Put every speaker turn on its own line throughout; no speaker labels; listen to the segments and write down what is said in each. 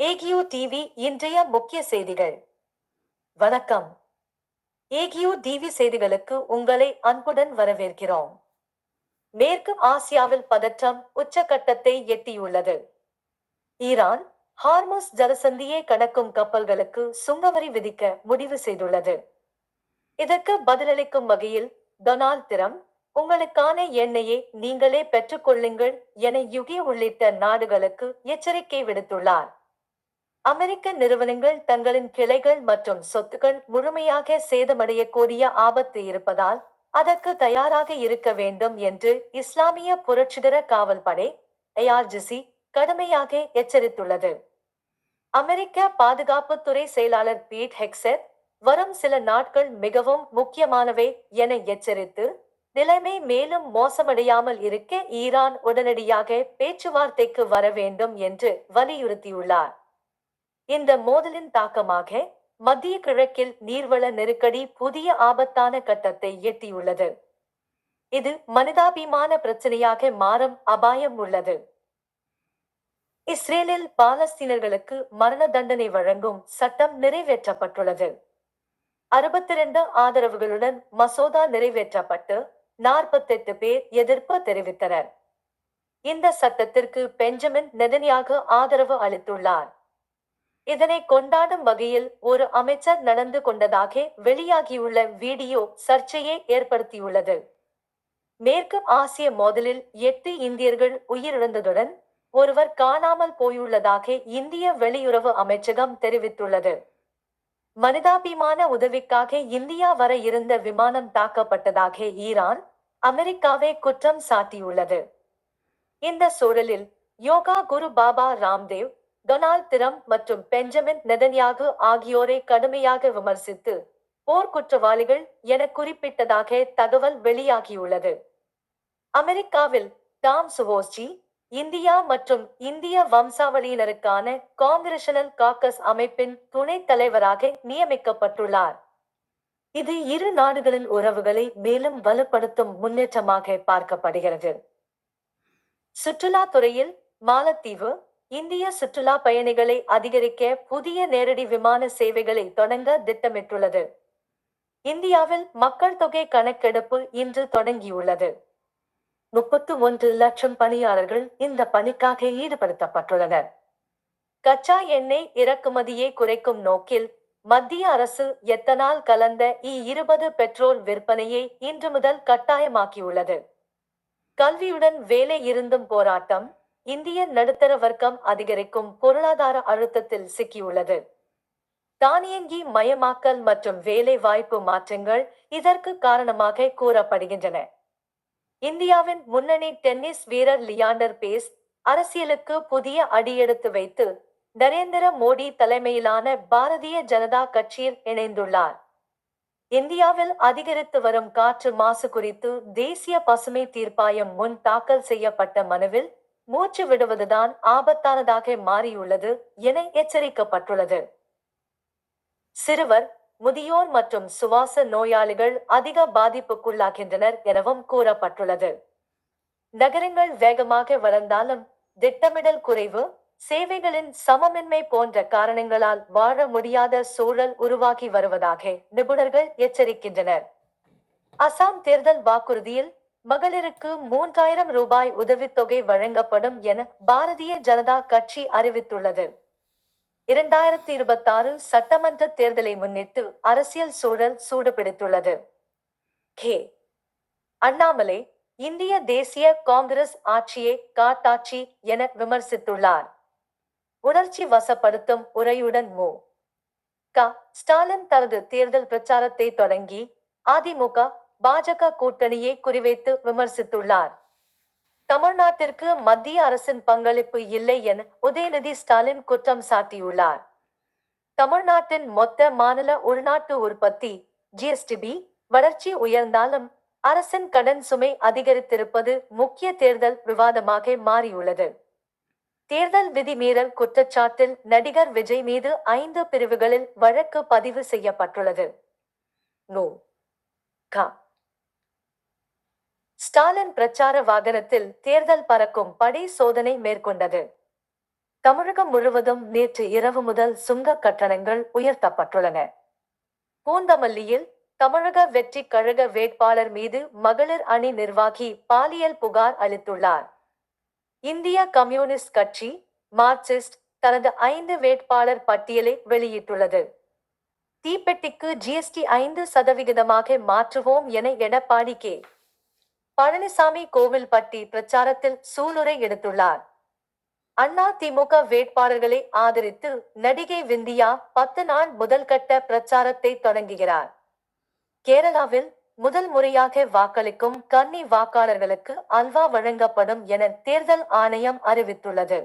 ஏகியூ TV இன்றைய முக்கிய செய்திகள். வணக்கம். ஏகியூ டிவி செய்திகளுக்கு உங்களை அன்புடன் வரவேற்கிறோம். மேற்கு ஆசியாவில் பதற்றம் உச்சகட்டத்தை எட்டியுள்ளது. ஈரான் ஹார்முஸ் ஜலசந்தியை கடக்கும் கப்பல்களுக்கு சுங்கவரி விதிக்க முடிவு செய்துள்ளது. இதற்கு பதிலளிக்கும் வகையில் டொனால்ட் டிரம்ப், உங்களுக்கான எண்ணெயை நீங்களே பெற்றுக்கொள்ளுங்கள் என யுகி உள்ளிட்ட நாடுகளுக்கு எச்சரிக்கை விடுத்துள்ளார். அமெரிக்க நிறுவனங்கள் தங்களின் கிளைகள் மற்றும் சொத்துக்கள் முழுமையாக சேதமடையக்கூடிய ஆபத்து இருப்பதால் அதற்கு தயாராக இருக்க வேண்டும் என்று இஸ்லாமிய புரட்சிகர காவல் படை ஐஆர்ஜிசி கடுமையாக எச்சரித்துள்ளது. அமெரிக்க பாதுகாப்புத்துறை செயலாளர் பீட் ஹெக்ஸெட், வரும் சில நாட்கள் மிகவும் முக்கியமானவை என எச்சரித்து, நிலைமை மேலும் மோசமடையாமல் இருக்க ஈரான் உடனடியாக பேச்சுவார்த்தைக்கு வர வேண்டும் என்று வலியுறுத்தியுள்ளார். இந்த மோதலின் தாக்கமாக மத்திய கிழக்கில் நீர்வள நெருக்கடி புதிய ஆபத்தான கட்டத்தை எட்டியுள்ளது. இது மனிதாபிமான பிரச்சனையாக மாறும் அபாயம் உள்ளது. இஸ்ரேலில் பாலஸ்தீனர்களுக்கு மரண தண்டனை வழங்கும் சட்டம் நிறைவேற்றப்பட்டுள்ளது. 62 ஆதரவுகளுடன் மசோதா நிறைவேற்றப்பட்டு 48 பேர் எதிர்ப்பு தெரிவித்தனர். இந்த சட்டத்திற்கு பெஞ்சமின் நெதன்யாகு ஆதரவு அளித்துள்ளார். இதனை கொண்டாடும் வகையில் ஒரு அமைச்சர் நடந்து கொண்டதாக வெளியாகியுள்ள வீடியோ சர்ச்சையை ஏற்படுத்தியுள்ளது. மேற்கு ஆசிய மோதலில் 8 இந்தியர்கள் உயிரிழந்ததுடன் ஒருவர் காணாமல் போயுள்ளதாக இந்திய வெளியுறவு அமைச்சகம் தெரிவித்துள்ளது. மனிதாபிமான உதவிக்காக இந்தியா வர இருந்த விமானம் தாக்கப்பட்டதாக ஈரான் அமெரிக்காவை குற்றம் சாட்டியுள்ளது. இந்த சூழலில் யோகா குரு பாபா ராம்தேவ், டொனால்ட் டிரம்ப் மற்றும் பெஞ்சமின் நெதன்யாகு ஆகியோரை கடுமையாக விமர்சித்து போர்க்குற்றவாளிகள் என குறிப்பிட்டதாக தகவல் வெளியாகியுள்ளது. அமெரிக்காவில் டாம் சுவோஸ்ஜி இந்தியா மற்றும் இந்திய வம்சாவளியினருக்கான காங்கிரஷனல் காக்கஸ் அமைப்பின் துணைத் தலைவராக நியமிக்கப்பட்டுள்ளார். இது இரு நாடுகளின் உறவுகளை மேலும் வலுப்படுத்தும் முன்னேற்றமாக பார்க்கப்படுகிறது. சுற்றுலாத் துறையில் மாலத்தீவு இந்திய சுற்றுலா பயணிகளை அதிகரிக்க புதிய நேரடி விமான சேவைகளை தொடங்க திட்டமிட்டுள்ளது. இந்தியாவில் மக்கள் தொகை கணக்கெடுப்பு இன்று தொடங்கியுள்ளது. 31 லட்சம் பணியாளர்கள் இந்த பணிக்காக ஈடுபடுத்தப்பட்டுள்ளனர். கச்சா எண்ணெய் இறக்குமதியை குறைக்கும் நோக்கில் மத்திய அரசு எத்தனால் கலந்த E20 பெட்ரோல் விற்பனையை இன்று முதல் கட்டாயமாக்கியுள்ளது. கல்வியுடன் வேலை இருந்தும் போராட்டம் இந்திய நடுத்தர வர்க்கம் அதிகரிக்கும் பொருளாதார அழுத்தத்தில் சிக்கியுள்ளது. தானியங்கி மயமாக்கல் மற்றும் வேலை வாய்ப்பு மாற்றங்கள் இதற்கு காரணமாக கூறப்படுகின்றன. இந்தியாவின் முன்னணி டென்னிஸ் வீரர் லியாண்டர் பேஸ் அரசியலுக்கு புதிய அடியெடுத்து வைத்து நரேந்திர மோடி தலைமையிலான பாரதிய ஜனதா கட்சியில் இணைந்துள்ளார். இந்தியாவில் அதிகரித்து வரும் காற்று மாசு குறித்து தேசிய பசுமை தீர்ப்பாயம் முன் தாக்கல் செய்யப்பட்ட மனுவில் மூச்சு விடுவதுதான் ஆபத்தானதாக மாறியுள்ளது என எச்சரிக்கப்பட்டுள்ளது. சிறுவர், முதியோர் மற்றும் சுவாச நோயாளிகள் அதிக பாதிப்புக்குள்ளாகின்றனர் எனவும் கூறப்பட்டுள்ளது. நகரங்கள் வேகமாக வளர்ந்தாலும் திட்டமிடல் குறைவு, சேவைகளின் சமமின்மை போன்ற காரணங்களால் வாழ முடியாத சூழல் உருவாகி வருவதாக நிபுணர்கள் எச்சரிக்கின்றனர். அசாம் தேர்தல் வாக்குறுதியில் மகளிருக்கு 3000 ரூபாய் உதவித்தொகை வழங்கப்படும் என பாரதிய ஜனதா கட்சி அறிவித்துள்ளது. 2026 சட்டமன்ற தேர்தலை முன்னிட்டு அரசியல் சூழல் சூடுபிடித்துள்ளது. அண்ணாமலை இந்திய தேசிய காங்கிரஸ் ஆட்சியை காட்டாட்சி என விமர்சித்துள்ளார். உணர்ச்சி வசப்படுத்தும் உரையுடன் மு.க. ஸ்டாலின் தனது தேர்தல் பிரச்சாரத்தை தொடங்கி அதிமுக பாஜக கூட்டணியை குறிவைத்து விமர்சித்துள்ளார். தமிழ்நாட்டிற்கு மத்திய அரசின் பங்களிப்பு இல்லை என உதயநிதி ஸ்டாலின் குற்றம் சாட்டியுள்ளார். தமிழ்நாட்டின் மொத்த மாநில உள்நாட்டு உற்பத்தி ஜிஎஸ்டிபி வளர்ச்சி உயர்ந்தாலும் அரசின் கடன் சுமை அதிகரித்திருப்பது முக்கிய தேர்தல் விவாதமாக மாறியுள்ளது. தேர்தல் விதிமீறல் குற்றச்சாட்டில் நடிகர் விஜய் மீது 5 பிரிவுகளில் வழக்கு பதிவு செய்யப்பட்டுள்ளது. மு.க. ஸ்டாலின் பிரச்சார வாகனத்தில் தேர்தல் பறக்கும் படை சோதனை மேற்கொண்டது. தமிழகம் முழுவதும் நேற்று இரவு முதல் சுங்க கட்டணங்கள் உயர்த்தப்பட்டுள்ளன. பூந்தமல்லியில் தமிழக வெற்றி கழக வேட்பாளர் மீது மகளிர் அணி நிர்வாகி பாலியல் புகார் அளித்துள்ளார். இந்திய கம்யூனிஸ்ட் கட்சி மார்க்சிஸ்ட் தனது 5 வேட்பாளர் பட்டியலை வெளியிட்டுள்ளது. தீப்பெட்டிக்கு ஜிஎஸ்டி 5% மாற்றுவோம் என எடப்பாடி கே. பழனிசாமி கோவில்பட்டி பிரச்சாரத்தில் சூளுரை எடுத்துள்ளார். அதிமுக வேட்பாளர்களை ஆதரித்து நடிகை விந்தியா 10 நாள் முதல்கட்ட பிரச்சாரத்தை தொடங்குகிறார். கேரளாவில் முதல் முறையாக வாக்களிக்கும் கன்னி வாக்காளர்களுக்கு அல்வா வழங்கப்படும் என தேர்தல் ஆணையம் அறிவித்துள்ளது.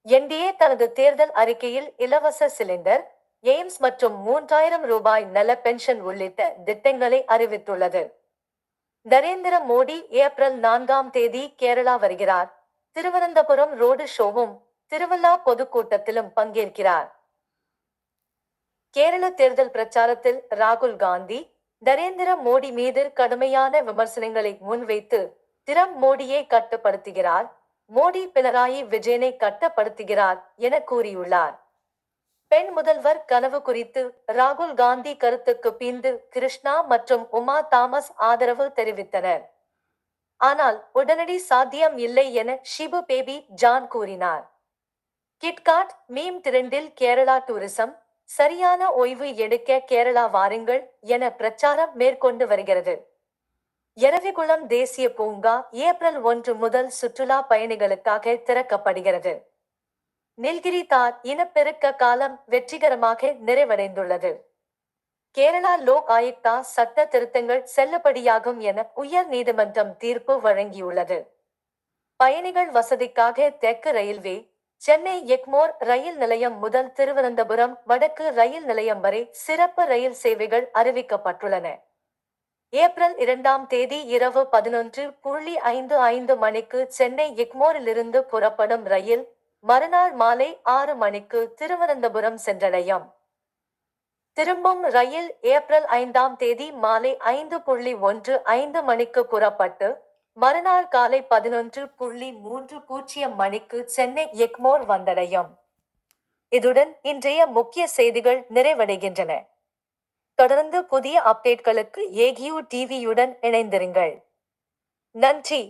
என்டிஏ தனது தேர்தல் அறிக்கையில் இலவச சிலிண்டர், எய்ம்ஸ் மற்றும் 3000 ரூபாய் நல பென்ஷன் உள்ளிட்ட திட்டங்களை அறிவித்துள்ளது. நரேந்திர மோடி ஏப்ரல் 4 கேரளா வருகிறார். திருவனந்தபுரம் ரோடு ஷோவும் திருவள்ளா பொதுக்கூட்டத்திலும் பங்கேற்கிறார். கேரள தேர்தல் பிரச்சாரத்தில் ராகுல் காந்தி நரேந்திர மோடி மீது கடுமையான விமர்சனங்களை முன்வைத்து திரம் மோடியை கட்டுப்படுத்துகிறார், மோடி பினராயி விஜயனை கட்டுப்படுத்துகிறார் என கூறியுள்ளார். பெண் முதல்வர் கனவு குறித்து ராகுல் காந்தி கருத்துக்கு பிந்து கிருஷ்ணா மற்றும் உமா தாமஸ் ஆதரவு தெரிவித்தனர். ஆனால் உடனடி சாத்தியம் இல்லை என ஷிபு பேபி ஜான் கூறினார். கிட்காட் மீம் திரண்டில் கேரளா டூரிசம் சரியான ஓய்வு எடுக்க கேரளா வாருங்கள் என பிரச்சாரம் மேற்கொண்டு வருகிறது. எரவிகுளம் தேசிய பூங்கா ஏப்ரல் 1 முதல் சுற்றுலா பயணிகளுக்காக திறக்கப்படுகிறது. நீல்கிரி தார் இனப்பெருக்க காலம் வெற்றிகரமாக நிறைவடைந்துள்ளது. கேரளா லோக் ஆயுக்தா சட்ட திருத்தங்கள் செல்லுபடியாகும் என உயர் நீதிமன்றம் தீர்ப்பு வழங்கியுள்ளது. பயணிகள் வசதிக்காக தெற்கு ரயில்வே சென்னை எக்மோர் ரயில் நிலையம் முதல் திருவனந்தபுரம் வடக்கு ரயில் நிலையம் வரை சிறப்பு ரயில் சேவைகள் அறிவிக்கப்பட்டுள்ளன. ஏப்ரல் 2 இரவு 11:55 மணிக்கு சென்னை எக்மோரிலிருந்து புறப்படும் ரயில் மறுநாள் மாலை 6 மணிக்கு திருவனந்தபுரம் சென்றடையும். திரும்பும் ரயில் ஏப்ரல் 5 மாலை 5:15 மணிக்கு புறப்பட்டு மறுநாள் காலை 11:30 மணிக்கு சென்னை எக்மோர் வந்தடையும். இதுடன் இன்றைய முக்கிய செய்திகள் நிறைவடைகின்றன. தொடர்ந்து புதிய அப்டேட்களுக்கு ஏகியூ டிவியுடன் இணைந்திருங்கள். நன்றி.